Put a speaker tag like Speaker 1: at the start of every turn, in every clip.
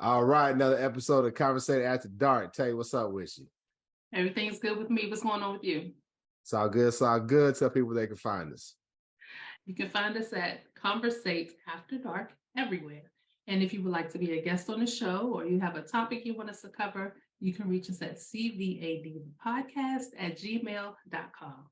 Speaker 1: All right, another episode of Conversation After Dark. Tell you what's up with you.
Speaker 2: Everything's good with me. What's going on with you?
Speaker 1: It's all good. It's all good. Tell people they can find us.
Speaker 2: You can find us at Conversate After Dark everywhere. And if you would like to be a guest on the show or you have a topic you want us to cover, you can reach us at cvadpodcast@gmail.com.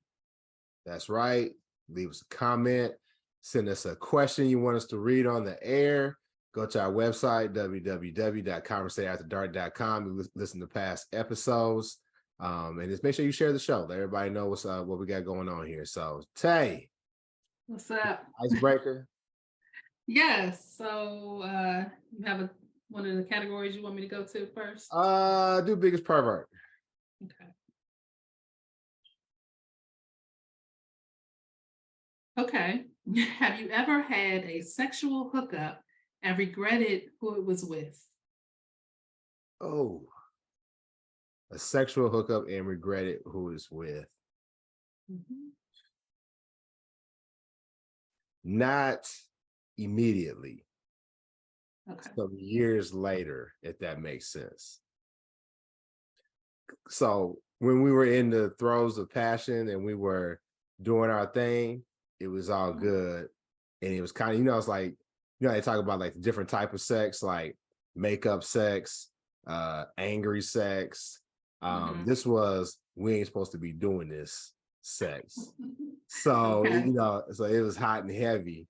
Speaker 1: That's right. Leave us a comment. Send us a question you want us to read on the air. Go to our website, www.conversateafterdark.com. You listen to past episodes. And just make sure you share the show. Let everybody know what we got going on here. So, Tay.
Speaker 2: What's up?
Speaker 1: Icebreaker.
Speaker 2: Yes. So you have one of the categories you want me to go to first?
Speaker 1: Do biggest pervert.
Speaker 2: Okay. Have you ever had a sexual hookup and regretted who it was with?
Speaker 1: Oh, a sexual hookup and regretted who it's with.
Speaker 2: Mm-hmm.
Speaker 1: Not immediately.
Speaker 2: Okay.
Speaker 1: Some years later, if that makes sense. So when we were in the throes of passion and we were doing our thing, it was all good. And it was kind of, it's like, they talk about like the different type of sex, like makeup sex, angry sex. This was, we ain't supposed to be doing this sex. So,
Speaker 2: Okay.
Speaker 1: So it was hot and heavy.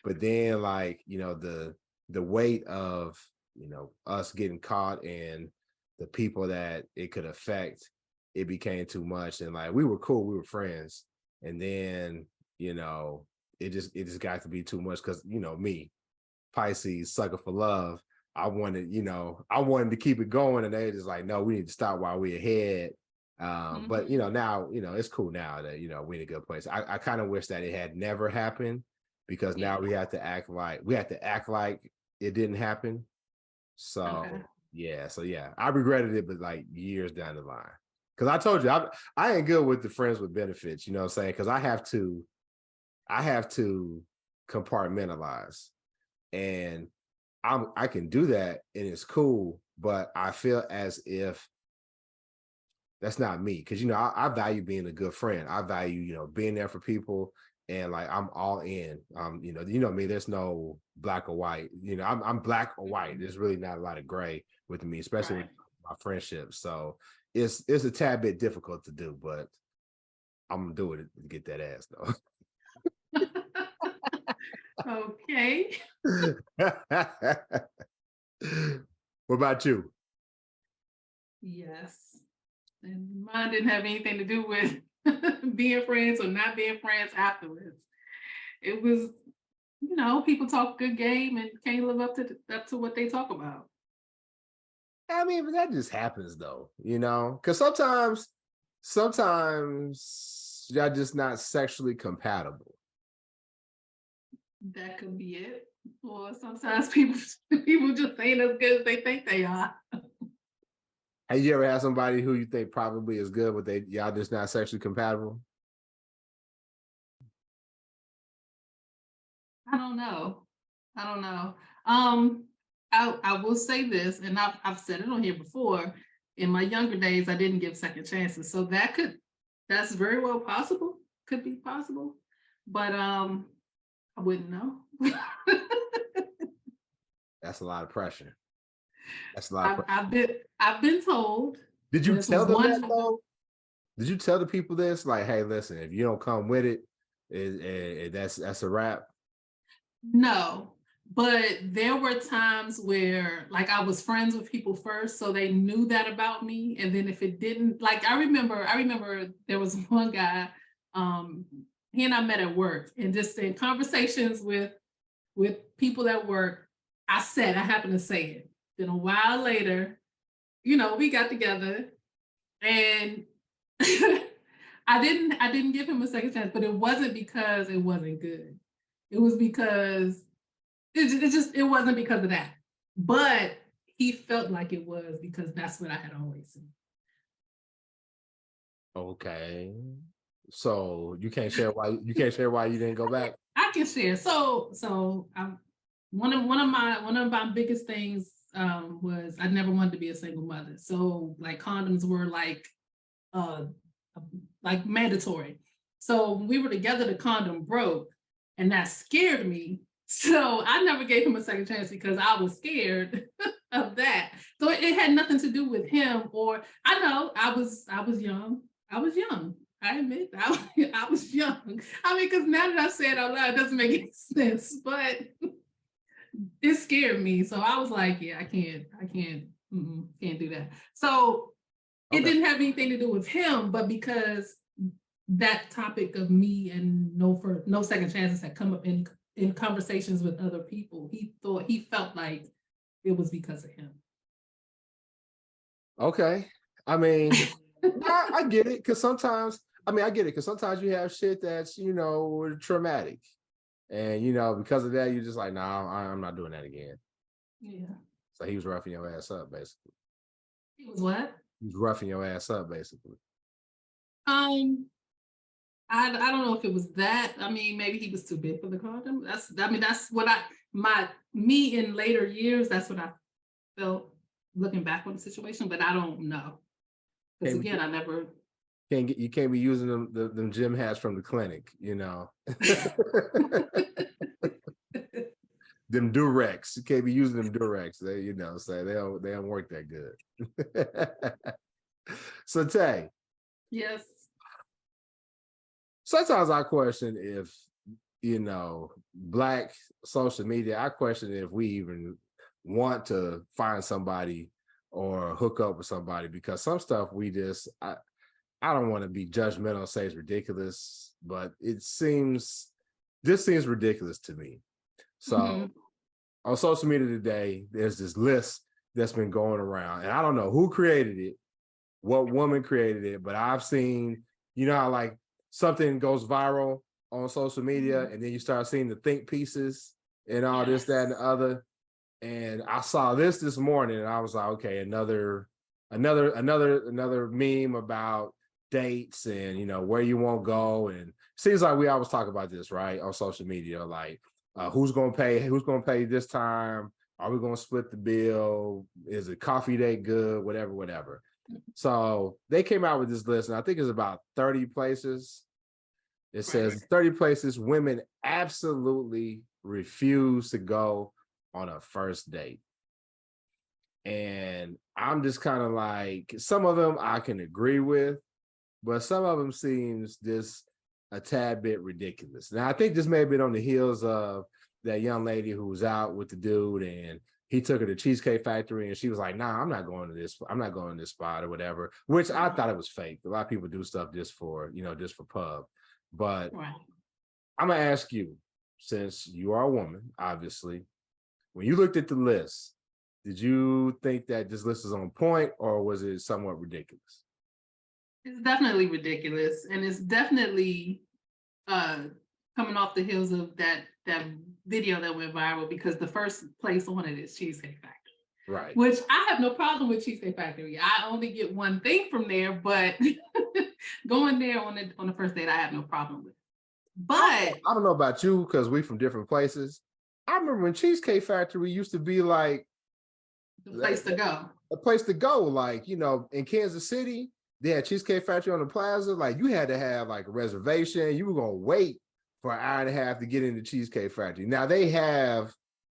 Speaker 1: But then like, the weight of, us getting caught and the people that it could affect, it became too much. And like, we were cool, we were friends. And then, it just got to be too much because, me, Pisces, sucker for love. I wanted to keep it going, and they just like, no, we need to stop while we're ahead. But now, it's cool now that we're in a good place. I kind of wish that it had never happened because now we have to act like it didn't happen. So I regretted it, but like years down the line. Because I told you I ain't good with the friends with benefits, you know what I'm saying? Because I have to compartmentalize. And I can do that and it's cool, but I feel as if that's not me. Because I value being a good friend. I value, being there for people, and like I'm all in. Me, there's no black or white. I'm black or white. There's really not a lot of gray with me, especially with my friendships. So it's a tad bit difficult to do, but I'm gonna do it to get that ass though.
Speaker 2: Okay.
Speaker 1: What about you?
Speaker 2: Yes. And mine didn't have anything to do with being friends or not being friends afterwards. It was, people talk good game and can't live up to what they talk about.
Speaker 1: I mean, but that just happens though, because sometimes y'all just not sexually compatible.
Speaker 2: That could be it. Or sometimes people just ain't as good as they think they are.
Speaker 1: Have you ever had somebody who you think probably is good, but y'all just not sexually compatible?
Speaker 2: I don't know. I will say this, and I've said it on here before. In my younger days, I didn't give second chances, so that's very well possible. Could be possible, but I wouldn't know.
Speaker 1: That's a lot of pressure. That's a lot.
Speaker 2: I've been told.
Speaker 1: Did you tell them that though? Did you tell the people this? Like, hey, listen, if you don't come with it, that's a wrap.
Speaker 2: No, but there were times where like I was friends with people first, so they knew that about me. And then if it didn't, like I remember there was one guy, he and I met at work, and just in conversations with people at work, I happened to say it. Then a while later, we got together and I didn't give him a second chance, but it wasn't because it wasn't good. It was because it wasn't because of that. But he felt like it was because that's what I had always seen.
Speaker 1: Okay. So you can't share why you didn't go back?
Speaker 2: I can share. So one of my biggest things was I never wanted to be a single mother. So like condoms were uh like mandatory. So when we were together, the condom broke, and that scared me. So I never gave him a second chance because I was scared of that. So it had nothing to do with him, or I know I was young. I was young. I admit I was young. I mean, because now that I say it out loud, it doesn't make any sense, but it scared me. So I was like, yeah, I can't do that. So it
Speaker 1: Okay.
Speaker 2: didn't have anything to do with him, but because that topic of me and no second chances had come up in conversations with other people, he felt like it was because of him.
Speaker 1: Okay. I mean, I get it because sometimes, I get it because sometimes you have shit that's, traumatic. And, because of that, you're just like, nah, I'm not doing that again.
Speaker 2: Yeah.
Speaker 1: So he was roughing your ass up, basically.
Speaker 2: He was what?
Speaker 1: He was roughing your ass up, basically.
Speaker 2: Um, I don't know if it was that. I mean, maybe he was too big for the condom. That's what me in later years, that's what I felt looking back on the situation, but I don't know. Because again, I never
Speaker 1: You can't be using them gym hats from the clinic, them Durex. You can't be using them Durex. They, say they don't work that good. So Tay.
Speaker 2: Yes.
Speaker 1: Sometimes I question if, Black social media, I question if we even want to find somebody or hook up with somebody, because some stuff I don't want to be judgmental and say it's ridiculous, but this seems ridiculous to me. So on social media today, there's this list that's been going around, and I don't know who created it, what woman created it, but I've seen, how like something goes viral on social media, and then you start seeing the think pieces and all this, that, and the other. And I saw this morning, and I was like, okay, another meme about dates and where you won't go. And seems like we always talk about this, right, on social media, like who's gonna pay this time, are we gonna split the bill, is it coffee date good, whatever. So they came out with this list, and I think it's about 30 places. It says 30 places women absolutely refuse to go on a first date. And I'm just kind of like, some of them I can agree with, but some of them seems just a tad bit ridiculous. Now, I think this may have been on the heels of that young lady who was out with the dude, and he took her to Cheesecake Factory, and she was like, nah, I'm not going to this spot or whatever, which I thought it was fake. A lot of people do stuff just for pub. But I'm going to ask you, since you are a woman, obviously, when you looked at the list, did you think that this list is on point, or was it somewhat ridiculous?
Speaker 2: It's definitely ridiculous, and it's definitely coming off the heels of that video that went viral, because the first place on it is Cheesecake Factory.
Speaker 1: Right.
Speaker 2: Which I have no problem with Cheesecake Factory. I only get one thing from there, but going there on the first date, I have no problem with. But
Speaker 1: I don't know about you, because we from different places. I remember when Cheesecake Factory used to be like
Speaker 2: the place to go.
Speaker 1: A place to go, like, in Kansas City, they had Cheesecake Factory on the plaza. Like, you had to have like a reservation. You were gonna wait for an hour and a half to get into Cheesecake Factory. Now they have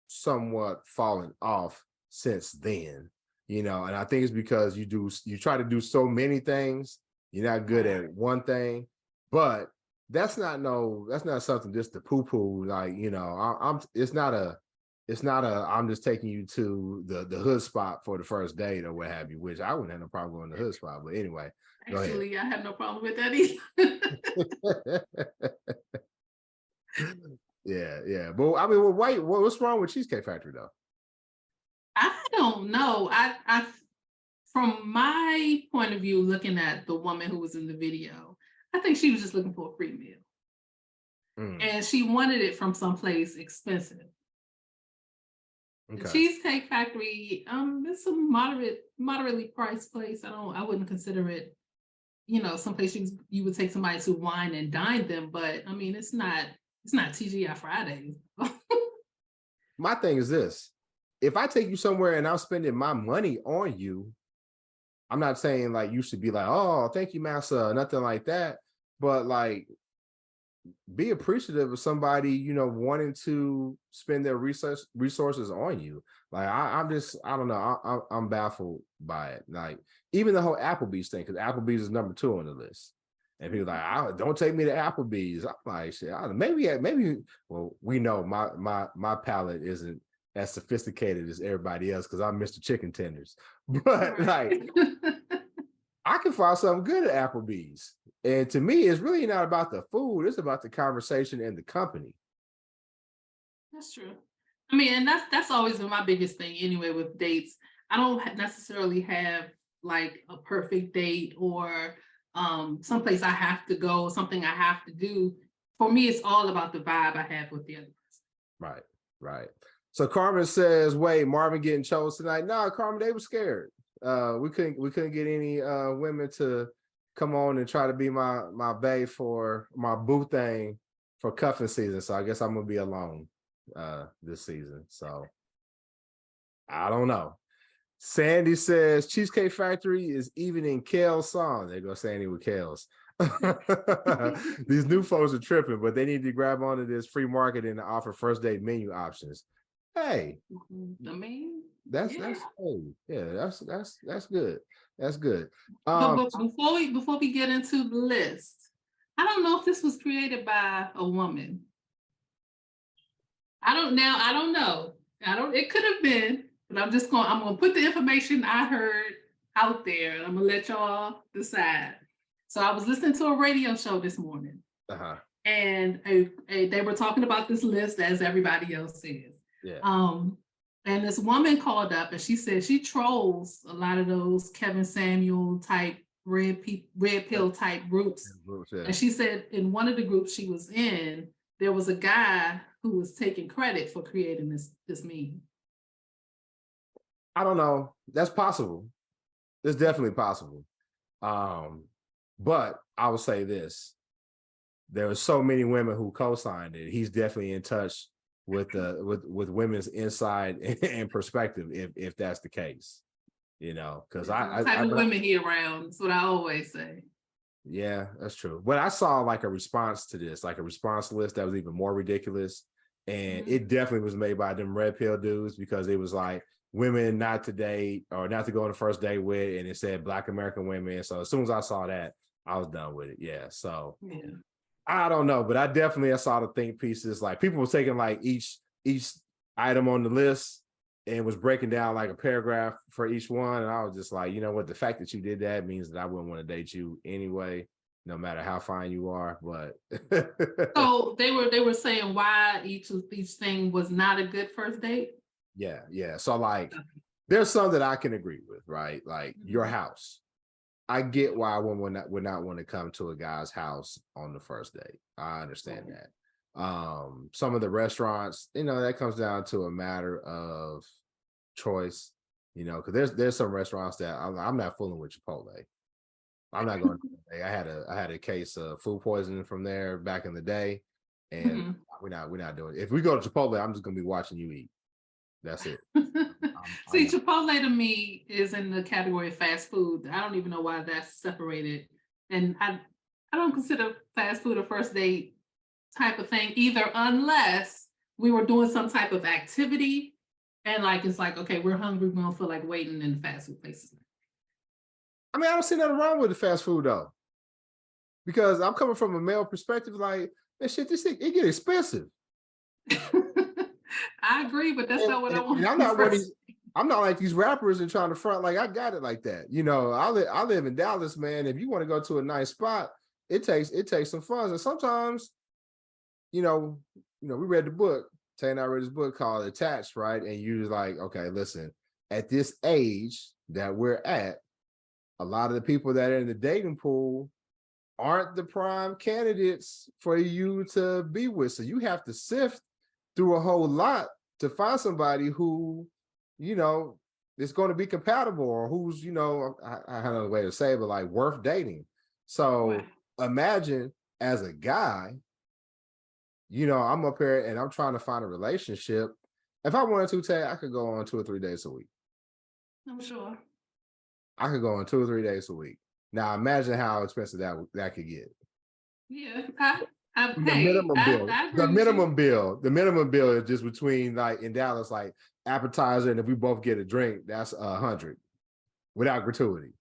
Speaker 1: somewhat fallen off since then, and I think it's because you try to do so many things, you're not good at one thing. But that's not something just to poo-poo. Like, it's not a I'm just taking you to the hood spot for the first date or what have you, which I wouldn't have no problem going to the hood spot. But anyway,
Speaker 2: actually, I have no problem with that either.
Speaker 1: Yeah. But I mean, what's wrong with Cheesecake Factory though?
Speaker 2: I don't know. I from my point of view, looking at the woman who was in the video, I think she was just looking for a free meal. And she wanted it from someplace expensive. Okay. The Cheesecake Factory, it's a moderately priced place. I wouldn't consider it, someplace you would take somebody to wine and dine them, but I mean, it's not TGI Fridays.
Speaker 1: My thing is this: if I take you somewhere and I'm spending my money on you, I'm not saying like you should be like, oh, thank you, massa, nothing like that. But like, be appreciative of somebody, wanting to spend their resources on you. Like I'm just, I don't know, I'm baffled by it. Like even the whole Applebee's thing, because Applebee's is number 2 on the list, and people like, don't take me to Applebee's. I'm like, shit, maybe. Well, we know my palate isn't as sophisticated as everybody else because I'm Mr. Chicken Tenders, but like I can find something good at Applebee's. And to me, it's really not about the food, it's about the conversation and the company.
Speaker 2: That's true. I mean, and that's always been my biggest thing anyway with dates. I don't necessarily have like a perfect date or someplace I have to go, something I have to do. For me, it's all about the vibe I have with the other person.
Speaker 1: Right, right. So Carmen says, wait, Marvin getting chose tonight. No, Carmen, they were scared. We couldn't get any women to come on and try to be my bae for my boo thing for cuffing season. So I guess I'm gonna be alone this season. So I don't know. Sandy says Cheesecake Factory is even in Kale's song. There goes Sandy with Kale's. These new folks are tripping, but they need to grab onto this free marketing to offer first date menu options. Hey,
Speaker 2: I mean,
Speaker 1: that's
Speaker 2: yeah.
Speaker 1: hey, yeah, that's good. That's good.
Speaker 2: But before we get into the list, I don't know if this was created by a woman. I don't know. It could have been, but I'm gonna put the information I heard out there and I'm gonna let y'all decide. So I was listening to a radio show this morning.
Speaker 1: Uh-huh.
Speaker 2: And they were talking about this list as everybody else is.
Speaker 1: Yeah.
Speaker 2: And this woman called up and she said she trolls a lot of those Kevin Samuel type red pill type groups.
Speaker 1: Yeah.
Speaker 2: And she said in one of the groups she was in, there was a guy who was taking credit for creating this meme.
Speaker 1: I don't know. That's possible. It's definitely possible. But I will say this. There are so many women who co-signed it. He's definitely in touch with women's insight and perspective if that's the case. Because
Speaker 2: the type of women he around. That's what I always say.
Speaker 1: Yeah, that's true. But I saw like a response to this, like a response list that was even more ridiculous. And it definitely was made by them red pill dudes because it was like women not to date or not to go on the first date with, and it said Black American women. So as soon as I saw that, I was done with it. Yeah. So I don't know, but I saw the think pieces. Like people were taking like each item on the list and was breaking down like a paragraph for each one. And I was just like, you know what? The fact that you did that means that I wouldn't want to date you anyway, no matter how fine you are. But
Speaker 2: so they were saying why each thing was not a good first date.
Speaker 1: Yeah. So like, there's some that I can agree with, right? Like your house. I get why a woman would not want to come to a guy's house on the first date. I understand that. Some of the restaurants, that comes down to a matter of choice, because there's some restaurants that I'm not fooling with Chipotle. I'm not going to. I had a case of food poisoning from there back in the day, and we're not doing it. If we go to Chipotle, I'm just going to be watching you eat. That's it.
Speaker 2: See, Chipotle to me is in the category of fast food. I don't even know why that's separated. And I don't consider fast food a first date type of thing either, unless we were doing some type of activity and like it's like, okay, we're hungry, we don't feel like waiting in the fast food places.
Speaker 1: I mean, I don't see nothing wrong with the fast food though. Because I'm coming from a male perspective, like, man, shit, this thing, it get expensive.
Speaker 2: I agree, but that's not what I want.
Speaker 1: I'm not like these rappers and trying to front like I got it like that. I live in Dallas, man. If you want to go to a nice spot, it takes some funds. And sometimes, we read the book. Tay and I read this book called Attached, right? And you was like, okay, listen, at this age that we're at, a lot of the people that are in the dating pool aren't the prime candidates for you to be with. So you have to sift through a whole lot to find somebody who, is going to be compatible or who's, I have no way to say it, but like worth dating. So imagine as a guy, I'm up here and I'm trying to find a relationship If I wanted to, Tay, I could go on 2 or 3 days a week.
Speaker 2: I'm sure.
Speaker 1: I could go on 2 or 3 days a week. Now imagine how expensive that could get.
Speaker 2: Yeah,
Speaker 1: The
Speaker 2: hey,
Speaker 1: minimum bill,
Speaker 2: I agree with you.
Speaker 1: the minimum bill is just between like in Dallas, like appetizer, and if we both get a drink, that's 100 without gratuity.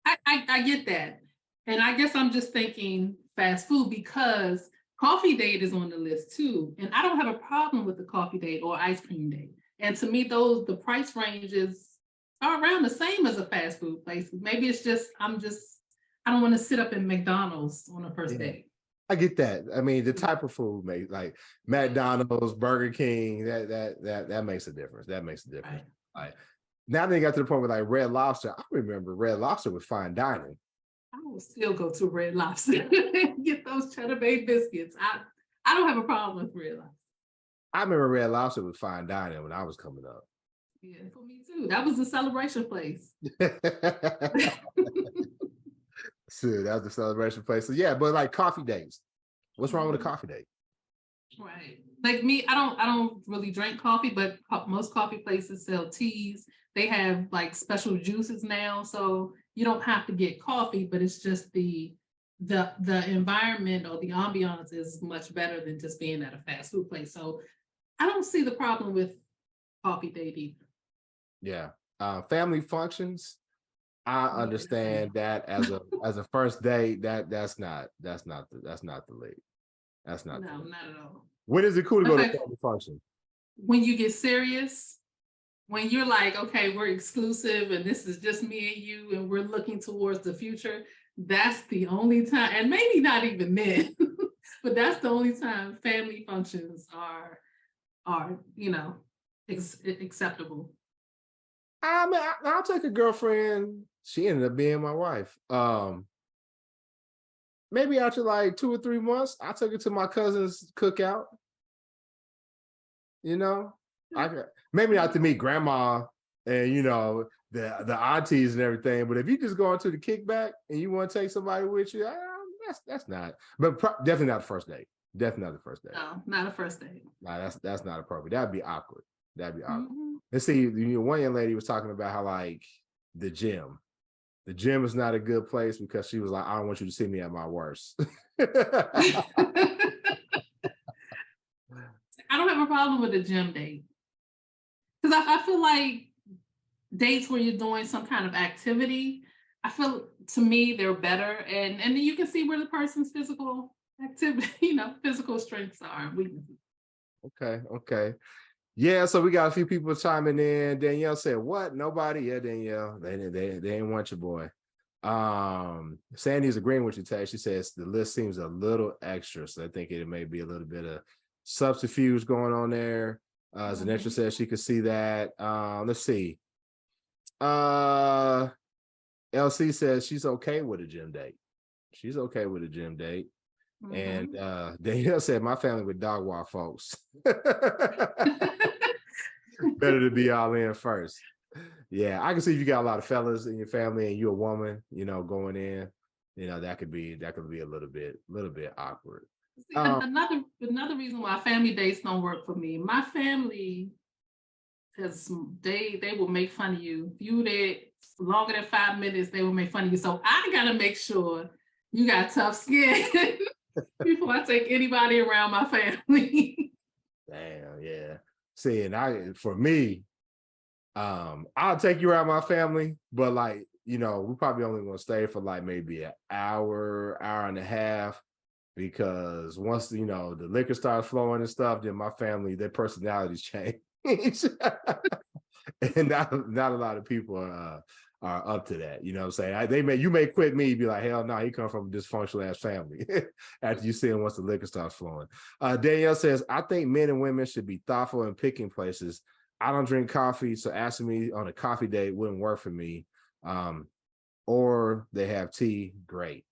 Speaker 2: I get that. And I guess I'm just thinking fast food because coffee date is on the list too. And I don't have a problem with the coffee date or ice cream date. And to me, the price ranges are around the same as a fast food place. Maybe it's just I don't want to sit up in McDonald's on a first
Speaker 1: Yeah,
Speaker 2: date.
Speaker 1: I get that. I mean, the type of food, mate, like
Speaker 2: Yeah.
Speaker 1: McDonald's, Burger King, that makes a difference. That makes a difference.
Speaker 2: Right.
Speaker 1: Like now they got to the point where like Red Lobster. I remember Red Lobster was fine dining.
Speaker 2: I will still go to Red Lobster and get those cheddar bay biscuits. I don't have a problem with Red Lobster.
Speaker 1: I remember Red Lobster was fine dining when I was coming up.
Speaker 2: Yeah, for me too. That was the celebration place.
Speaker 1: So that was the celebration place. So yeah, but like coffee dates. What's wrong with a
Speaker 2: Mhm.
Speaker 1: coffee date?
Speaker 2: Right. Like me, I don't really drink coffee, but most coffee places sell teas. They have like special juices now, so you don't have to get coffee, but it's just the environment or the ambiance is much better than just being at a fast food place. So I don't see the problem with coffee date either.
Speaker 1: Yeah. Family functions. I
Speaker 2: Yeah,
Speaker 1: understand
Speaker 2: same.
Speaker 1: that as a first date, that's not the league. That's not the
Speaker 2: No,
Speaker 1: league.
Speaker 2: not at all.
Speaker 1: When is it cool to
Speaker 2: In
Speaker 1: go to
Speaker 2: fact,
Speaker 1: family function?
Speaker 2: when you get serious, when you're like, okay, we're exclusive and this is just me and you, and we're looking towards the future, that's the only time, and maybe not even then, but that's the only time family functions are acceptable.
Speaker 1: I mean, I'll take a girlfriend. She ended up being my wife. Maybe after like 2 or 3 months, I took her to my cousin's cookout. You know, maybe not to meet grandma and the aunties and everything, but if you just go into the kickback and you want to take somebody with you, that's not. But definitely not the first date. Definitely not the first date.
Speaker 2: No, not a first date.
Speaker 1: Nah, that's not appropriate. That'd be awkward. That'd be awkward.
Speaker 2: Mhm.
Speaker 1: Let's see. One young lady was talking about how like the gym. The gym is not a good place because she was like, I don't want you to see me at my worst.
Speaker 2: I don't have a problem with a gym date because I feel like dates where you're doing some kind of activity, I feel to me they're better, and then you can see where the person's physical activity, physical strengths are and weaknesses.
Speaker 1: Okay, okay. Yeah, so we got a few people chiming in. Danielle said, "What? Nobody? Yeah, Danielle. They ain't want your boy." Sandy's agreeing with you, Tay. She says the list seems a little extra, so I think it may be a little bit of subterfuge going on there. Zanetra
Speaker 2: Mhm.
Speaker 1: says she could see that. Let's see. Uh, LC says she's okay with a gym date. She's okay with a gym date. And
Speaker 2: Mhm.
Speaker 1: Danielle said, "My family with dog walk folks." Better to be all in first. Yeah, I can see if you got a lot of fellas in your family and you're a woman, going in, that could be a little bit awkward.
Speaker 2: See,
Speaker 1: Um,
Speaker 2: another reason why family dates don't work for me. My family, because they will make fun of you. If you there longer than 5 minutes, they will make fun of you. So I gotta make sure you got tough skin before I take anybody around my family.
Speaker 1: damn, yeah. See, and for me, I'll take you around my family, but like, we probably only gonna stay for like maybe an hour and a half, because once the liquor starts flowing and stuff, then my family, their personalities change. And not a lot of people are up to that. You know what I'm saying? You may quit me, be like, hell no, he come from a dysfunctional ass family after you see him once the liquor starts flowing. Danielle says, I think men and women should be thoughtful in picking places. I don't drink coffee, so asking me on a coffee date wouldn't work for me. Or they have tea, great.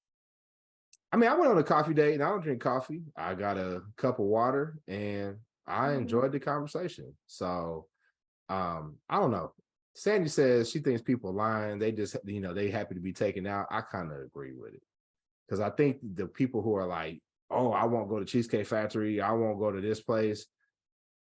Speaker 1: I mean, I went on a coffee date and I don't drink coffee. I got a cup of water and I
Speaker 2: Mhm.
Speaker 1: enjoyed the conversation. So I don't know. Sandy says she thinks people are lying. They just, they happy to be taken out. I kind of agree with it. Because I think the people who are like, oh, I won't go to Cheesecake Factory, I won't go to this place.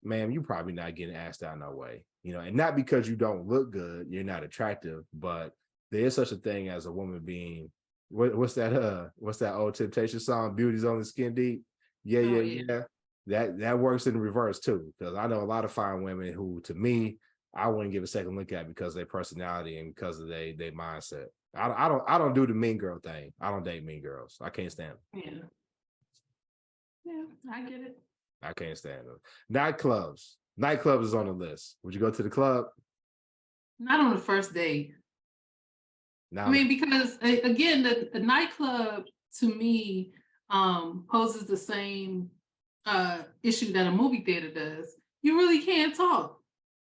Speaker 1: ma'am, you probably not getting asked out no way, you know, and not because you don't look good, you're not attractive, but there is such a thing as a woman being what's that old Temptation song, Beauty's Only Skin Deep? Yeah,
Speaker 2: Oh
Speaker 1: yeah,
Speaker 2: yeah.
Speaker 1: yeah. That works in reverse too. Because I know a lot of fine women who to me, I wouldn't give a second look at because of their personality and because of their mindset. I don't do the mean girl thing. I don't date mean girls. I can't stand them.
Speaker 2: Yeah. Yeah, I get it.
Speaker 1: I can't stand them. Nightclubs. Nightclubs is on the list. Would you go to the club?
Speaker 2: Not on the first date. I
Speaker 1: Now,
Speaker 2: mean, because again, the nightclub to me poses the same issue that a movie theater does. You really can't talk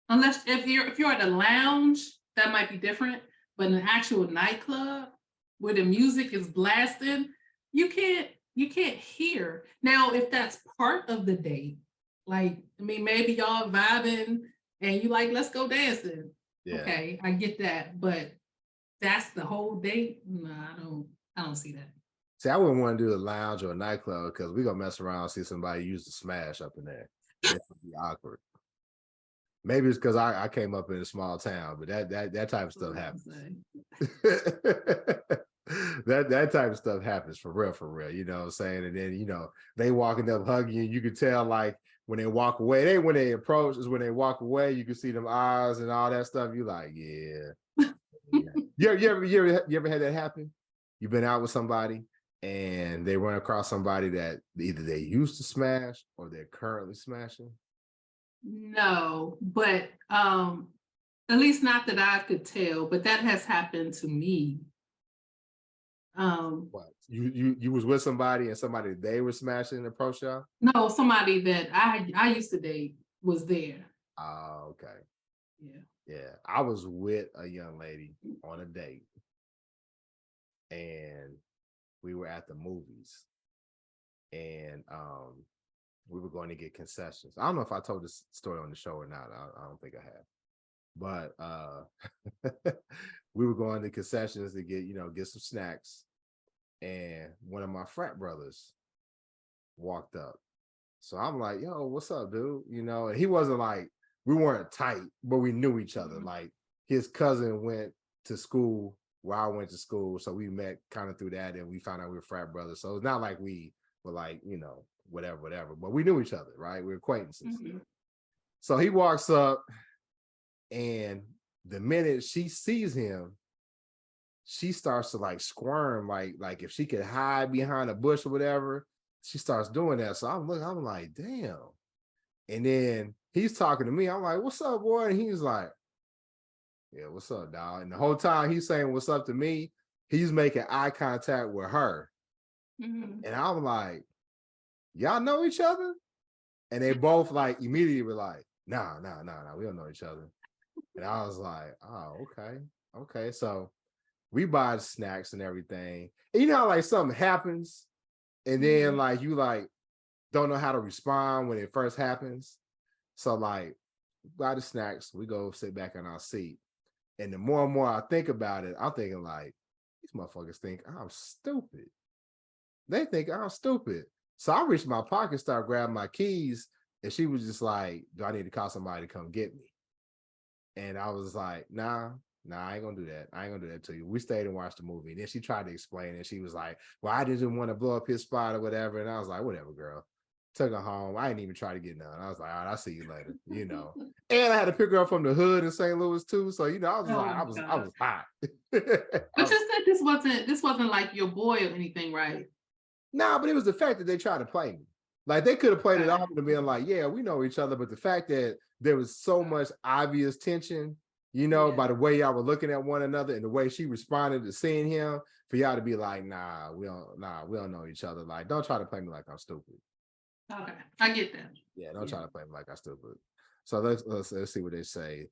Speaker 2: unless if you're at a lounge, that might be different. But in an actual nightclub where the music is blasting, you can't hear. Now, if that's part of the date, like I mean, maybe y'all vibing and you like, let's go dancing.
Speaker 1: yeah.
Speaker 2: Okay, I get that, but that's the whole date. No, I don't see that.
Speaker 1: See, I wouldn't want to do a lounge or a nightclub because we're gonna mess around and see somebody use the smash up in there. It would be awkward. Maybe it's because I came up in a small town, but that type of stuff happens. That type of stuff happens for real, you know what I'm saying? And then, you know, they walking up hugging you, you can tell like when they walk away, when they approach is when they walk away, you can see them eyes and all that stuff. You like, yeah. Yeah. You ever had that happen? You've been out with somebody and they run across somebody that either they used to smash or they're currently smashing?
Speaker 2: No, but at least not that I could tell, but that has happened to me. Um,
Speaker 1: What? You was with somebody and somebody they were smashing and approach y'all?
Speaker 2: no, somebody that I used to date was there.
Speaker 1: Oh, okay.
Speaker 2: Yeah.
Speaker 1: Yeah. I was with a young lady on a date and we were at the movies and we were going to get concessions. I don't know if I told this story on the show or not. I don't think I have. But we were going to concessions to get some snacks. And one of my frat brothers walked up. So I'm like, yo, what's up, dude? You know, and he wasn't like, we weren't tight, but we knew each other.
Speaker 2: Mhm.
Speaker 1: Like his cousin went to school where I went to school. So we met kind of through that and we found out we were frat brothers. So it's not like we were like, whatever. But we knew each other, right? We were acquaintances.
Speaker 2: Mhm.
Speaker 1: So he walks up and the minute she sees him, she starts to like squirm, like if she could hide behind a bush or whatever, she starts doing that. So I'm like, damn. And then he's talking to me. I'm like, what's up, boy? And he's like, yeah, what's up, dog? And the whole time he's saying what's up to me, he's making eye contact with her.
Speaker 2: Mhm.
Speaker 1: And I'm like, y'all know each other? And they both like immediately were like, nah, we don't know each other. And I was like, oh, okay. Okay. So we buy snacks and everything. And you know how like something happens and then
Speaker 2: Mhm.
Speaker 1: like you like don't know how to respond when it first happens. So like buy the snacks, we go sit back in our seat. And the more and more I think about it, I'm thinking like, these motherfuckers think I'm stupid. They think I'm stupid. So I reached my pocket, start grabbing my keys, and she was just like, do I need to call somebody to come get me? And I was like, nah, I ain't gonna do that. I ain't gonna do that to you. We stayed and watched the movie. And then she tried to explain it. She was like, well, I didn't want to blow up his spot or whatever. And I was like, whatever, girl. Took her home. I didn't even try to get none. I was like, all right, I'll see you later, you know. And I had to pick her up from the hood in St. Louis too. So, you know, I was
Speaker 2: Oh
Speaker 1: like,
Speaker 2: my
Speaker 1: I
Speaker 2: God.
Speaker 1: was hot.
Speaker 2: But you said this wasn't like your boy or anything, right?
Speaker 1: Nah, but it was the fact that they tried to play me. Like they could have played it
Speaker 2: Okay.
Speaker 1: off and been like, yeah, we know each other. But the fact that there was so much obvious tension,
Speaker 2: Yeah.
Speaker 1: by the way y'all were looking at one another and the way she responded to seeing him, for y'all to be like, we don't know each other. Like, don't try to play me like I'm stupid.
Speaker 2: Okay. I get that.
Speaker 1: Yeah, don't
Speaker 2: Yeah.
Speaker 1: try to play me like I'm stupid. So let's see what they say.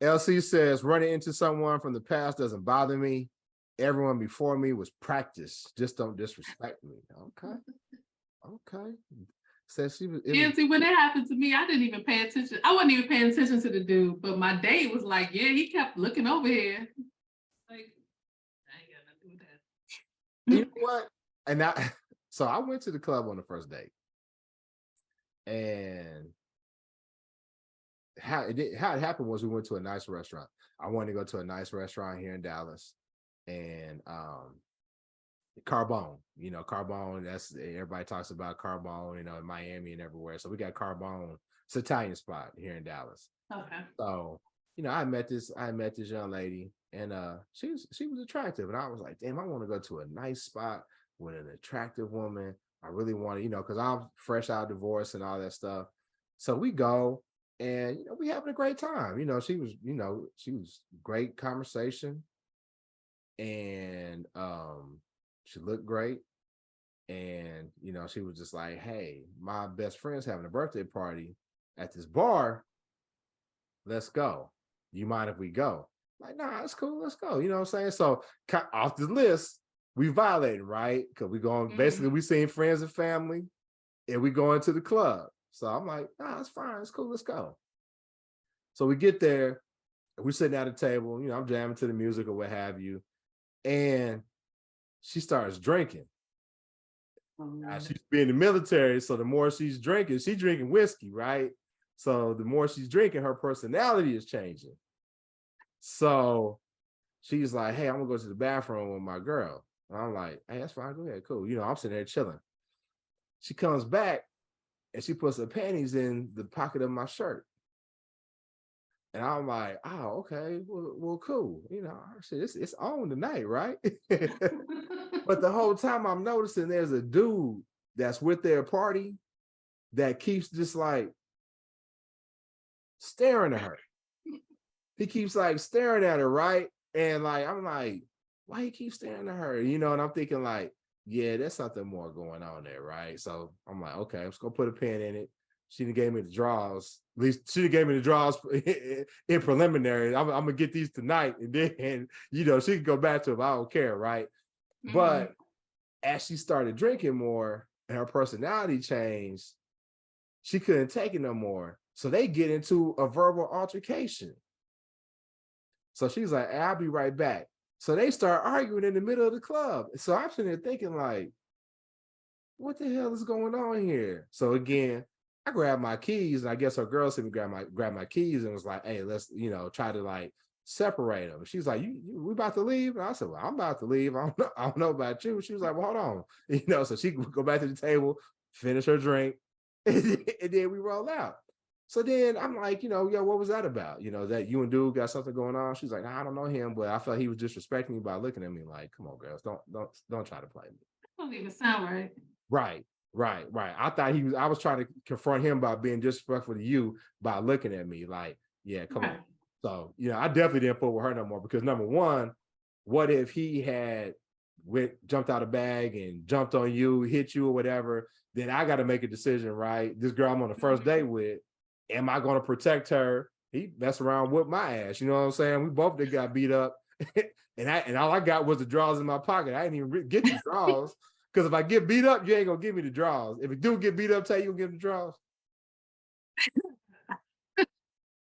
Speaker 1: LC says running into someone from the past doesn't bother me. Everyone before me was practice. Just don't disrespect me. Okay. Okay. Says it was
Speaker 2: Yeah, see, when it happened to me, I didn't even pay attention. I wasn't even paying attention to the dude, but my date was like, yeah, he kept looking over here. Like, I ain't got nothing to do
Speaker 1: you
Speaker 2: with
Speaker 1: know what? And I so I went to the club on the first date. And how it happened was we went to a nice restaurant. I wanted to go to a nice restaurant here in Dallas, and Carbone, Carbone. That's everybody talks about Carbone, in Miami and everywhere. So we got Carbone. It's an Italian spot here in Dallas.
Speaker 2: Okay.
Speaker 1: So, I met this young lady, and she was attractive, and I was like, damn, I want to go to a nice spot with an attractive woman. I really want to, because I'm fresh out of divorce and all that stuff. So we go, and we having a great time. She was great conversation, and she looked great. And she was just like, hey, my best friend's having a birthday party at this bar. Let's go. You mind if we go? Like, nah, it's cool. Let's go. You know what I'm saying? So off the list, we violated, right? Because we going basically we seeing friends and family, and we going to the club. So I'm like, nah, it's fine. It's cool. Let's go. So we get there, and we're sitting at a table. I'm jamming to the music or what have you, and she starts drinking. Now, she's being in the military, so the more she's drinking whiskey, right? So the more she's drinking, her personality is changing. So she's like, hey, I'm gonna go to the bathroom with my girl. And I'm like, hey, that's fine, go ahead, cool. I'm sitting there chilling. She comes back and she puts her panties in the pocket of my shirt. And I'm like, oh, okay, well cool. It's on tonight, right? But the whole time I'm noticing there's a dude that's with their party that keeps just like staring at her. He keeps like staring at her, right? And like, I'm like, why he keep staring at her? And I'm thinking like, yeah, there's something more going on there, right? So I'm like, okay, I'm just gonna put a pin in it. She done gave me the draws. At least she done gave me the draws in preliminary. I'm gonna get these tonight, and then she can go back to it. I don't care, right? But as she started drinking more and her personality changed, she couldn't take it no more. So they get into a verbal altercation. So she's like, hey, I'll be right back. So they start arguing in the middle of the club. So I'm sitting there thinking like, what the hell is going on here? So again, I grabbed my keys, and I guess her girl said me grab my keys and was like, hey, let's, try to like separate them. She's like, we about to leave? And I said, well, I'm about to leave. I don't know about you. She was like, well, hold on. So she could go back to the table, finish her drink, and then we roll out. So then I'm like, yo, what was that about? That you and dude got something going on. She's like, I don't know him, but I felt he was disrespecting me by looking at me like, come on, girls, don't try to play me.
Speaker 2: That don't even sound right.
Speaker 1: Right. I thought I was trying to confront him by being disrespectful to you by looking at me like, yeah, come on. So, I definitely didn't fool with her no more, because number one, what if he had jumped out of bag and jumped on you, hit you or whatever? Then I got to make a decision, right? This girl I'm on the first date with, am I going to protect her? He messed around with my ass. You know what I'm saying? We both got beat up. and all I got was the draws in my pocket. I didn't even get the draws. Because if I get beat up, you ain't going to give me the draws. If you do get beat up, tell you give the draws.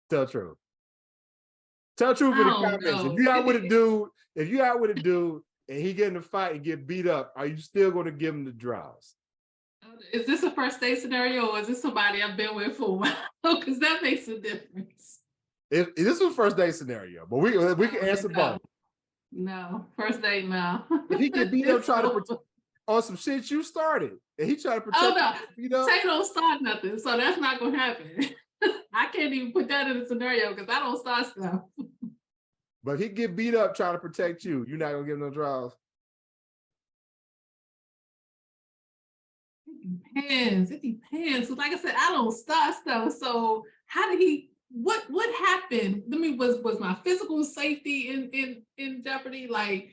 Speaker 1: Tell truth. Tell truth in the comments. Know. If you out with a dude and he get in a fight and get beat up, are you still going to give him the draws?
Speaker 2: Is this a first date scenario, or is this somebody I've been with for a while? Because that makes a difference.
Speaker 1: This is a first date scenario, but we can answer both.
Speaker 2: No, first date, no.
Speaker 1: If he get beat up trying to protect on some shit you started, and he tried to protect
Speaker 2: you, Tay don't start nothing, so that's not going to happen. I can't even put that in a scenario because I don't start stuff.
Speaker 1: But if he get beat up trying to protect you, you're not going to give him no draws.
Speaker 2: It depends. So like I said, I don't start stuff. So how did he? What happened? I mean, was my physical safety in jeopardy? Like,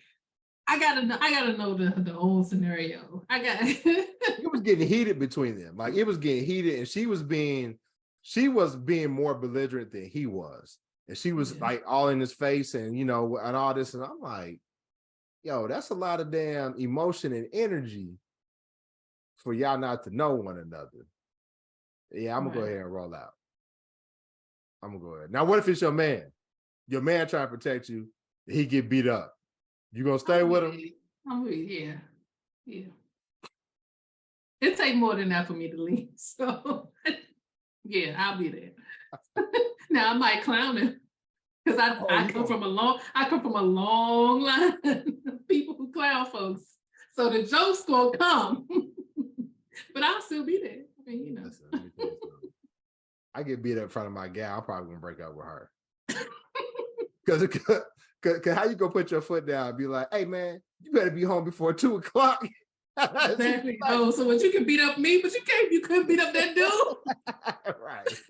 Speaker 2: I gotta know the whole scenario.
Speaker 1: It was getting heated between them. Like, it was getting heated, and she was being more belligerent than he was, and she was like all in his face, and and all this. And I'm like, yo, that's a lot of damn emotion and energy for y'all not to know one another. Yeah, I'm gonna go ahead and roll out. I'm gonna go ahead. Now, what if it's your man? Your man trying to protect you, and he get beat up. You gonna stay with him?
Speaker 2: Yeah. It take more than that for me to leave. So yeah, I'll be there. Now I might clown him because
Speaker 1: Oh,
Speaker 2: I
Speaker 1: you
Speaker 2: come
Speaker 1: gonna
Speaker 2: from a long line of people who clown folks. So the joke's gonna come. But I'll still be there. I mean,
Speaker 1: listen, let me tell you something. I get beat up in front of my gal, I'm probably gonna break up with her. Because how you gonna put your foot down and be like, hey man, you better be home before 2 o'clock.
Speaker 2: Exactly. Oh, so what you can beat up me, but you couldn't beat up that dude.
Speaker 1: Right.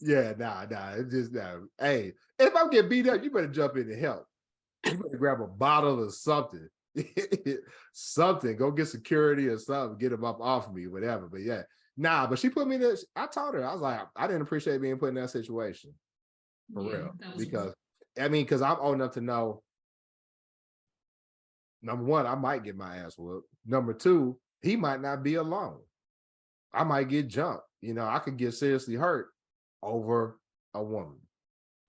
Speaker 1: Yeah, nah. It's just nah. Hey, if I get beat up, you better jump in and help. You better grab a bottle or something. Something. Go get security or something. Get them up off me, whatever. But yeah, nah. But she put me in this. I told her, I was like, I didn't appreciate being put in that situation for
Speaker 2: Yeah,
Speaker 1: real.
Speaker 2: that was
Speaker 1: Because because I'm old enough to know. Number one, I might get my ass whooped. Number two, he might not be alone. I might get jumped. I could get seriously hurt over a woman.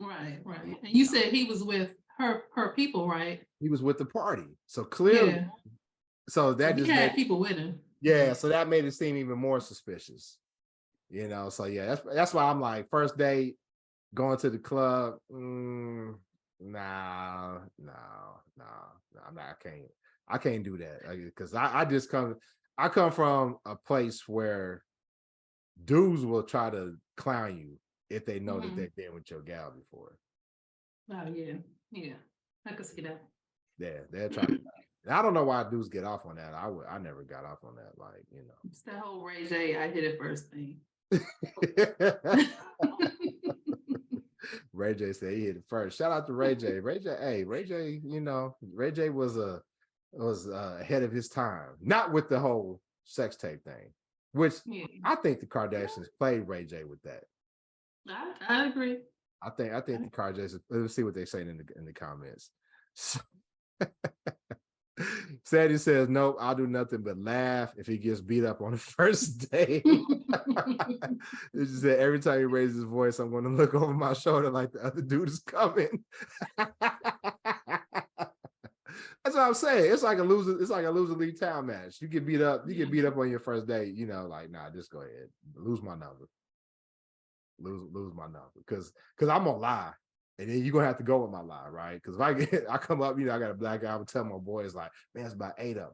Speaker 2: right. And you said he was with her people, right?
Speaker 1: He was with the party. So clearly,
Speaker 2: Yeah.
Speaker 1: so
Speaker 2: So
Speaker 1: that
Speaker 2: he
Speaker 1: just made
Speaker 2: had people with him.
Speaker 1: yeah, so that made it seem even more suspicious. So yeah, that's why I'm like, first date, going to the club, nah, I'm not, I can't do that. Because I come from a place where dudes will try to clown you if they know that
Speaker 2: Mhm.
Speaker 1: they've been with your gal before.
Speaker 2: Oh yeah. I could see that.
Speaker 1: Yeah, they'll try to. And I don't know why dudes get off on that. I never got off on that.
Speaker 2: It's that whole Ray J, I hit it first thing.
Speaker 1: Ray J said he hit it first. Shout out to Ray J. Ray J, hey, Ray J, Ray J was ahead of his time. Not with the whole sex tape thing, which
Speaker 2: Yeah,
Speaker 1: I think the Kardashians played Ray J with that.
Speaker 2: I agree.
Speaker 1: I think the Kardashians. Let's see what they say in the comments. Sadie says, nope, I'll do nothing but laugh if he gets beat up on the first day. She said, every time he raises his voice, I'm going to look over my shoulder like the other dude is coming. That's what I'm saying. It's like a loser league town match. You get beat up on your first day, like, nah, just go ahead. Lose my number. Lose my number. Because I'm gonna lie. And then you're gonna have to go with my lie, right? Because if I come up, I got a black eye, I would tell my boys, like, man, it's about 8 of them.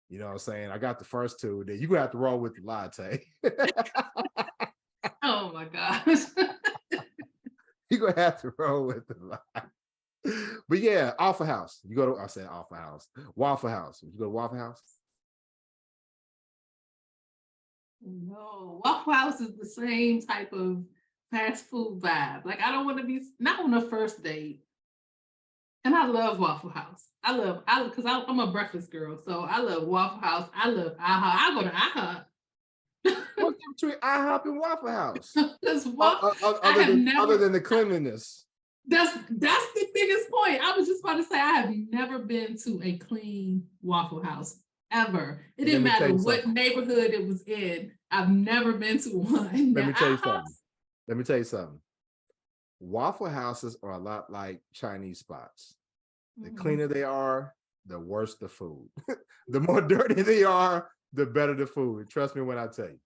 Speaker 1: You know what I'm saying? I got the first 2, then you're gonna have to roll with the latte.
Speaker 2: Oh my gosh.
Speaker 1: You're gonna have to roll with the lie. But yeah, Waffle House. I said Waffle House. Waffle House. You go to Waffle House?
Speaker 2: No, Waffle House is the same type of fast food vibe. Like I don't want to be not on a first date. And I love Waffle House. Because I'm a breakfast girl, so I love Waffle House. I love IHOP. I go to IHOP.
Speaker 1: What's between IHOP and Waffle House?
Speaker 2: Because I
Speaker 1: Other
Speaker 2: have
Speaker 1: than
Speaker 2: never.
Speaker 1: the cleanliness.
Speaker 2: That's the biggest point. I was just about to say I have never been to a clean Waffle House ever. It didn't matter what neighborhood it was in. I've never been to one.
Speaker 1: Let me tell you something. Let me tell you something. Waffle houses are a lot like Chinese spots. The cleaner they are, the worse the food. The more dirty they are, the better the food. Trust me when I tell you.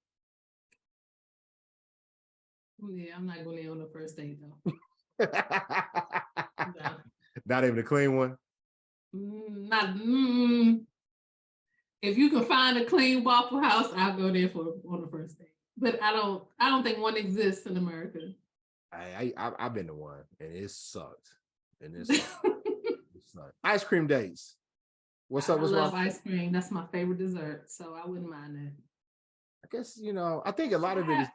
Speaker 2: Yeah, I'm not going there on the first date though. No.
Speaker 1: Not even a clean one.
Speaker 2: Not. If you can find a clean Waffle House, I'll go there on the first date. But I don't think one exists in America.
Speaker 1: I've been to one and it sucked. It sucked. Ice cream dates. What's up?
Speaker 2: I
Speaker 1: What's
Speaker 2: love
Speaker 1: wrong?
Speaker 2: ice cream. That's my favorite dessert, so I wouldn't mind that.
Speaker 1: I guess I think a lot of it is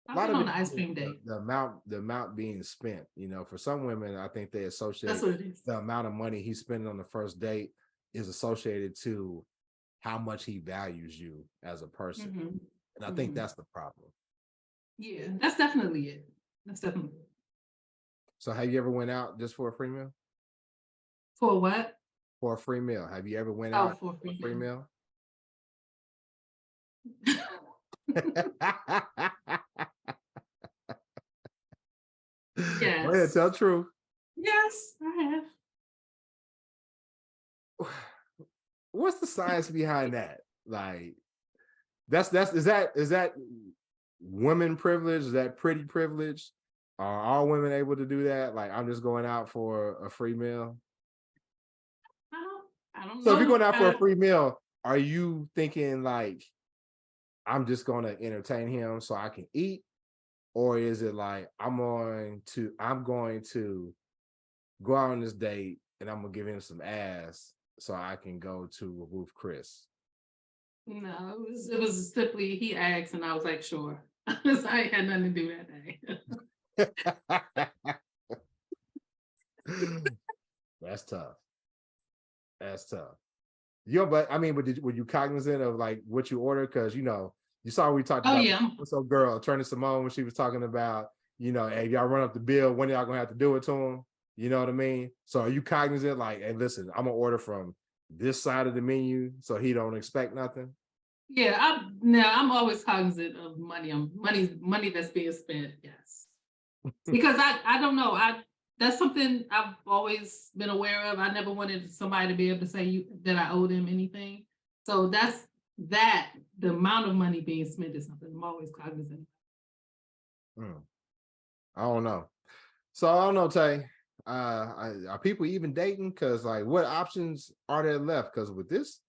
Speaker 2: I've been on an ice cream date.
Speaker 1: The amount being spent. For some women, I think they associate
Speaker 2: That's what it is.
Speaker 1: the amount of money he's spending on the first date is associated to how much he values you as a person.
Speaker 2: Mm-hmm.
Speaker 1: And I think that's the problem.
Speaker 2: Yeah, that's definitely it. That's definitely it.
Speaker 1: So have you ever went out just for a free meal?
Speaker 2: For what?
Speaker 1: For a free meal. Have you ever went out
Speaker 2: for
Speaker 1: for a free meal?
Speaker 2: Yes.
Speaker 1: Go ahead, tell the truth.
Speaker 2: Yes, I have.
Speaker 1: What's the science behind that? Like, is that women privilege? Is that pretty privilege? Are all women able to do that? Like, I'm just going out for a free meal.
Speaker 2: I don't, I don't
Speaker 1: So if you're
Speaker 2: know.
Speaker 1: going out for a free meal, are you thinking like I'm just going to entertain him so I can eat, or is it like I'm going to go out on this date and I'm gonna give him some ass so I can go to Ruth Chris?
Speaker 2: No, it was simply he asked and I was like, sure. So I ain't had nothing to do that day.
Speaker 1: That's tough. That's tough. You know, but I mean, were you cognizant of like what you ordered? Because you saw we talked
Speaker 2: Oh
Speaker 1: about
Speaker 2: yeah.
Speaker 1: what's up, girl, Turning Simone when she was talking about, hey, y'all run up the bill, when y'all gonna have to do it to him? You know what I mean? So are you cognizant, like, hey, listen, I'm gonna order from this side of the menu so he don't expect nothing?
Speaker 2: Yeah, I'm always cognizant of money. Money that's being spent. Yes, because I don't know. That's something I've always been aware of. I never wanted somebody to be able to say that I owe them anything. So that the amount of money being spent is something I'm always cognizant.
Speaker 1: Hmm. I don't know. So I don't know, Tay. Are people even dating? Because like, what options are there left? Because with this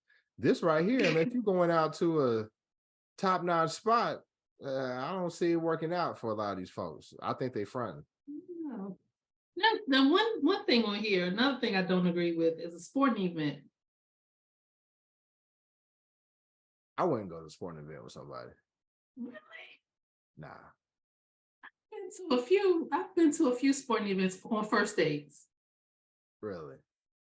Speaker 1: right here, unless you're going out to a top-notch spot, I don't see it working out for a lot of these folks. I think they fronting.
Speaker 2: No. Now, one thing on here, another thing I don't agree with is a sporting event.
Speaker 1: I wouldn't go to a sporting event with somebody.
Speaker 2: Really?
Speaker 1: Nah,
Speaker 2: I've been to a few sporting events on first dates.
Speaker 1: really.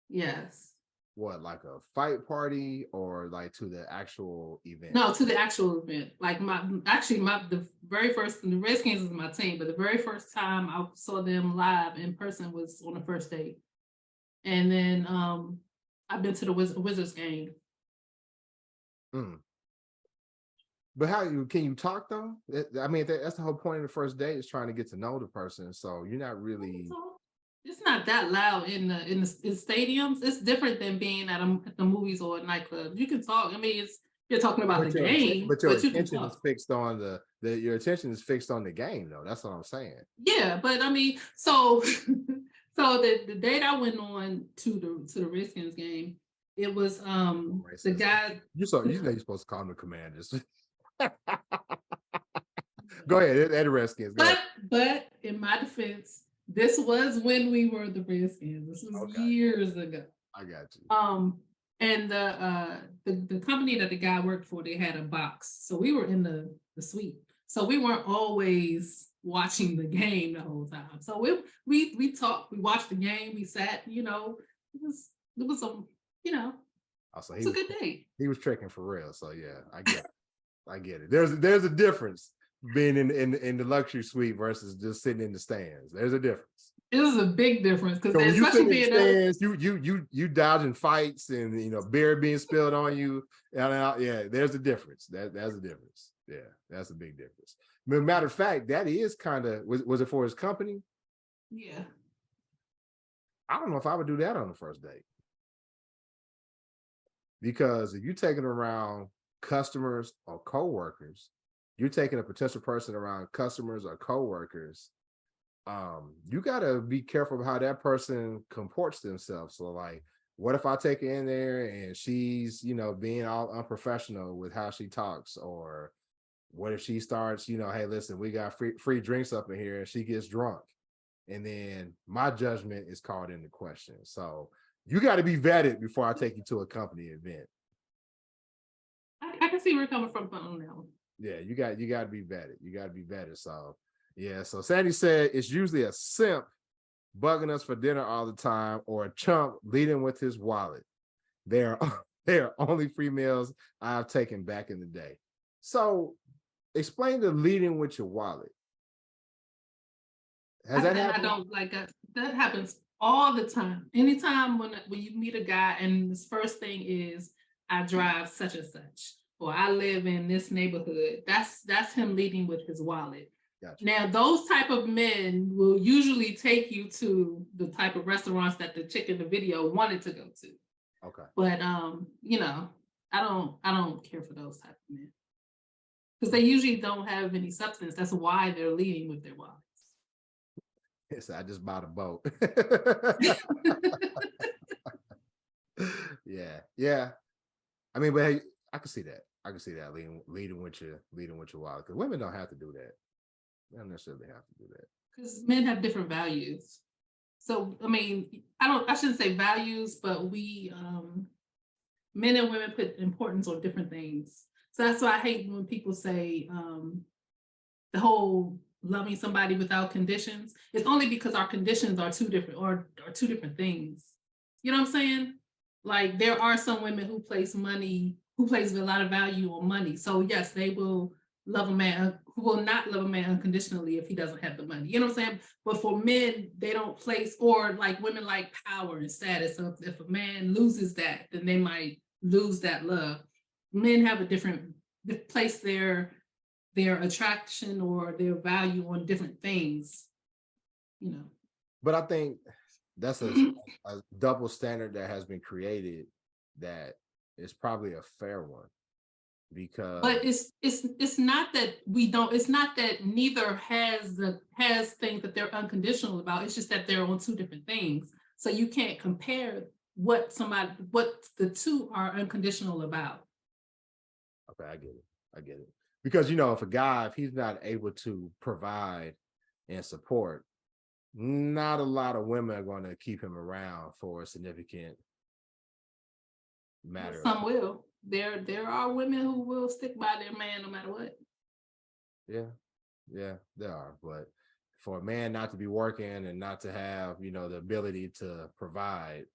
Speaker 2: Yes.
Speaker 1: What, like a fight party or like to the actual event?
Speaker 2: No, to the actual event. Like the very first the Redskins is my team, but the very first time I saw them live in person was on the first date. And then I've been to the Wizards game.
Speaker 1: Mm. But can you talk though? I mean, that's the whole point of the first date, is trying to get to know the person. So you're not really.
Speaker 2: So it's not that loud in stadiums. It's different than being at the movies or a nightclub. You can talk. I mean, you're talking about the game,
Speaker 1: But your
Speaker 2: but you can
Speaker 1: attention is
Speaker 2: talk.
Speaker 1: fixed on your attention is fixed on the game, though. That's what I'm saying.
Speaker 2: Yeah, but I mean, so so the date I went on to the Redskins game, it was the
Speaker 1: Racist.
Speaker 2: guy.
Speaker 1: You know you're supposed to call them the Commanders. Go ahead, Ed Redskins. Go ahead.
Speaker 2: But in my defense, this was when we were the Redskins. This was
Speaker 1: Okay,
Speaker 2: years ago.
Speaker 1: I got you.
Speaker 2: And the company that the guy worked for, they had a box, so we were in the suite. So we weren't always watching the game the whole time. So we talked, we watched the game, we sat. It was a
Speaker 1: Also,
Speaker 2: it's a good day.
Speaker 1: he was tricking for real. So yeah, I get it. There's a difference being in the luxury suite versus just sitting in the stands. There's a difference.
Speaker 2: It was a big difference because
Speaker 1: So when you
Speaker 2: especially
Speaker 1: sit in the
Speaker 2: being there.
Speaker 1: stands, you dodging fights and beer being spilled on you. And yeah, there's a difference. That's a difference. Yeah, that's a big difference. But matter of fact, that is kind of was it for his company?
Speaker 2: Yeah.
Speaker 1: I don't know if I would do that on the first date. Because if you're taking around customers or coworkers, you're taking a potential person around customers or coworkers. You gotta be careful of how that person comports themselves. So, like, what if I take her in there and she's, being all unprofessional with how she talks, or what if she starts, hey, listen, we got free drinks up in here, and she gets drunk, and then my judgment is called into question. So you got to be vetted before I take you to a company event.
Speaker 2: I can see where you're coming from on that one.
Speaker 1: Yeah, you got to be vetted. You got to be vetted. So yeah. So Sandy said it's usually a simp bugging us for dinner all the time, or a chump leading with his wallet. They are they are only free meals I've taken back in the day. So explain the leading with your wallet. Has that happened?
Speaker 2: I don't like that. That happens all the time. Anytime when you meet a guy and his first thing is, I drive such and such, or I live in this neighborhood. That's him leading with his wallet. Gotcha. Now, those type of men will usually take you to the type of restaurants that the chick in the video wanted to go to.
Speaker 1: Okay.
Speaker 2: But I don't care for those type of men. because they usually don't have any substance. That's why they're leading with their wallets.
Speaker 1: Yes, I just bought a boat. Yeah, yeah. I mean, but hey, I can see that. I can see that leading with your wallet. Because women don't have to do that. They don't necessarily have to do that.
Speaker 2: Because men have different values. So I mean, I shouldn't say values, but we men and women put importance on different things. So that's why I hate when people say the whole loving somebody without conditions. It's only because our conditions are two different or two different things. You know what I'm saying? Like there are some women who place a lot of value on money. So yes, they will love a man who will not love a man unconditionally if he doesn't have the money. You know what I'm saying? But for men, they don't place, or like women like power and status. So if a man loses that, then they might lose that love. Men have a different place their attraction or their value on different things, you know.
Speaker 1: But I think that's a double standard that has been created that is probably a fair one because
Speaker 2: But it's not that we don't. It's not that neither has things that they're unconditional about. It's just that they're on two different things. So you can't compare what the two are unconditional about.
Speaker 1: okay, I get it. Because if a guy, if he's not able to provide and support, not a lot of women are going to keep him around for a significant matter.
Speaker 2: Some will. There are women who will stick by their man no matter what.
Speaker 1: Yeah, there are. But for a man not to be working and not to have, the ability to provide,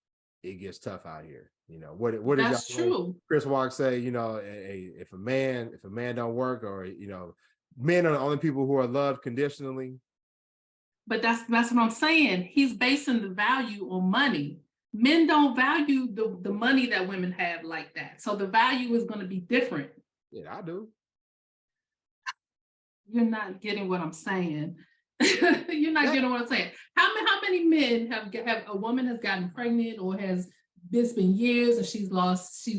Speaker 1: it gets tough out here. What did
Speaker 2: That's true.
Speaker 1: Chris Walk say? If a man don't work, or men are the only people who are loved conditionally.
Speaker 2: But that's what I'm saying. He's basing the value on money. Men don't value the money that women have like that. So the value is going to be different.
Speaker 1: Yeah, I do.
Speaker 2: You're not getting what I'm saying. You're not getting what I'm saying. How many men have a woman has gotten pregnant, or has it's been years and she's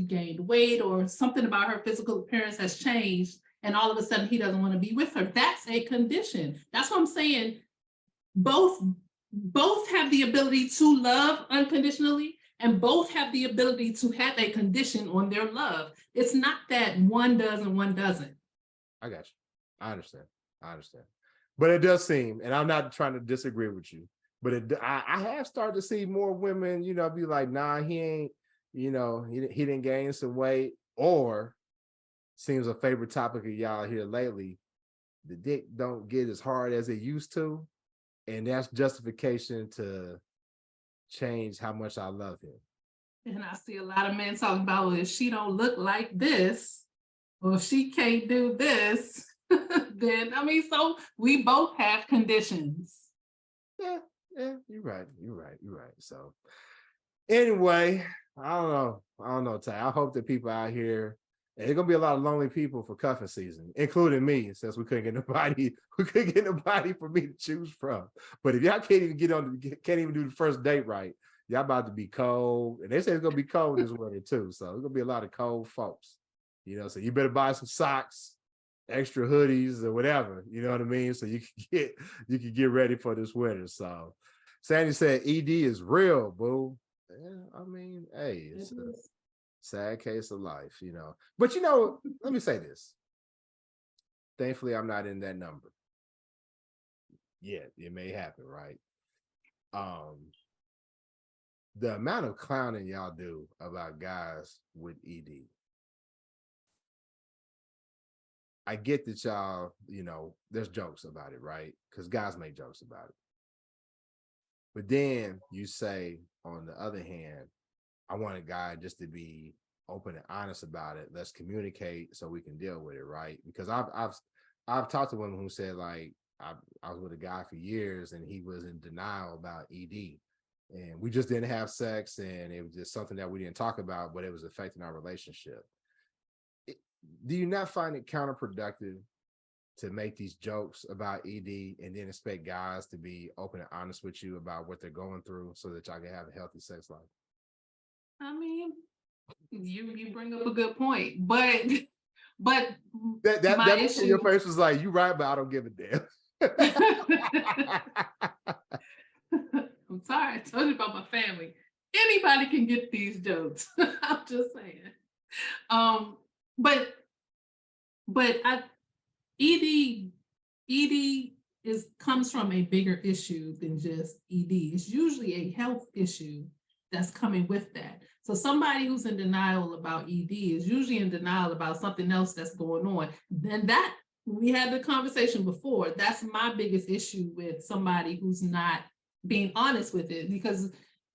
Speaker 2: gained weight, or something about her physical appearance has changed, and all of a sudden he doesn't want to be with her? That's a condition. That's what I'm saying. Both have the ability to love unconditionally, and both have the ability to have a condition on their love. It's not that one does and one doesn't.
Speaker 1: I got you. I understand. But it does seem, and I'm not trying to disagree with you, but I have started to see more women, be like, nah, he ain't, he didn't gain some weight, or seems a favorite topic of y'all here lately, the dick don't get as hard as it used to. And that's justification to change how much I love him.
Speaker 2: And I see a lot of men talking about, well, if she don't look like this, or if she can't do this, then so we both have conditions.
Speaker 1: Yeah, you're right. So anyway, I don't know, Ty. I hope that people out here, and there's gonna be a lot of lonely people for cuffing season, including me, since we couldn't get nobody for me to choose from. But if y'all can't even do the first date right, y'all about to be cold. And they say it's gonna be cold this winter too. So there's gonna be a lot of cold folks. So you better buy some socks, extra hoodies, or whatever. You know what I mean? So you can get ready for this winter. So Sandy said ED is real, boo. Yeah, hey, it's a sad case of life, But let me say this. Thankfully, I'm not in that number. Yeah, it may happen, right? The amount of clowning y'all do about guys with ED. I get that y'all, there's jokes about it, right? Because guys make jokes about it. But then you say, on the other hand, I want a guy just to be open and honest about it. Let's communicate so we can deal with it, right? Because I've talked to women who said, like, I was with a guy for years and he was in denial about ED, and we just didn't have sex, and it was just something that we didn't talk about, but it was affecting our relationship. Do you not find it counterproductive to make these jokes about ED and then expect guys to be open and honest with you about what they're going through so that y'all can have a healthy sex life?
Speaker 2: You bring up a good point, but But
Speaker 1: That
Speaker 2: my
Speaker 1: look on your
Speaker 2: issue,
Speaker 1: face was like, you right, but I don't give a damn.
Speaker 2: I'm sorry, I told you about my family. Anybody can get these jokes. I'm just saying. Um, but I ED is comes from a bigger issue than just ED. It's usually a health issue that's coming with that. So somebody who's in denial about ED is usually in denial about something else that's going on. Then that we had the conversation before. That's my biggest issue with somebody who's not being honest with it, because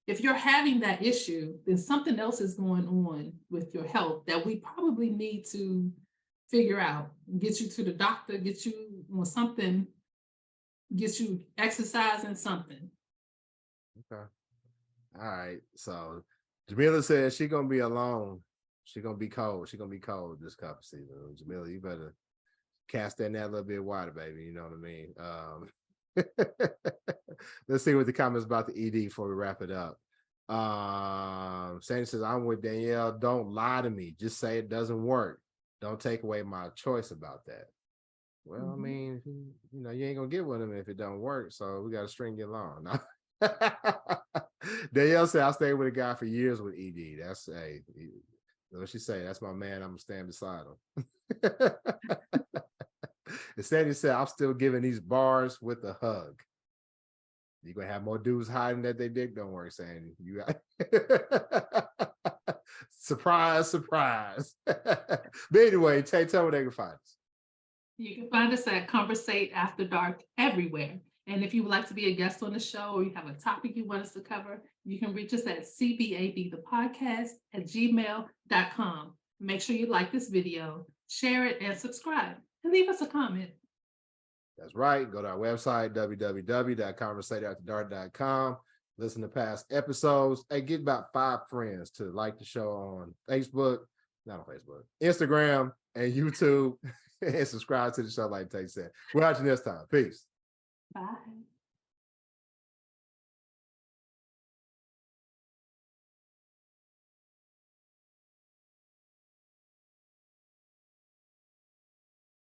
Speaker 2: if you're having that issue, then something else is going on with your health that we probably need to figure out, get you to the doctor, get you on something, get you exercising something.
Speaker 1: Okay. All right. So Jamila says she's gonna be alone. She's gonna be cold. She's gonna be cold this cup season. Jamila, you better cast that net a little bit wider, baby. You know what I mean? Let's see what the comments about the ED before we wrap it up. Sandy says, I'm with Danielle. Don't lie to me. Just say it doesn't work. Don't take away my choice about that. Well, I mean, you know, you ain't gonna get with him if it don't work. So we got to string you along. Danielle said, I stayed with a guy for years with ED. That's what she say. That's my man. I'm gonna stand beside him. And Sandy said, I'm still giving these bars with a hug. You're gonna have more dudes hiding that they dick. Don't worry, Sandy. You got surprise, surprise. But anyway, tell me where they can find us.
Speaker 2: You can find us at Conversate After Dark everywhere. And if you would like to be a guest on the show, or you have a topic you want us to cover, you can reach us at cvadthepodcast@gmail.com. Make sure you like this video, share it, and subscribe, and leave us a comment.
Speaker 1: That's right. Go to our website, www.conversateafterdark.com. Listen to past episodes. Hey, get about 5 friends to like the show on Facebook, not on Facebook, Instagram, and YouTube, and subscribe to the show like Tate said. We'll catch you next time. Peace.
Speaker 2: Bye.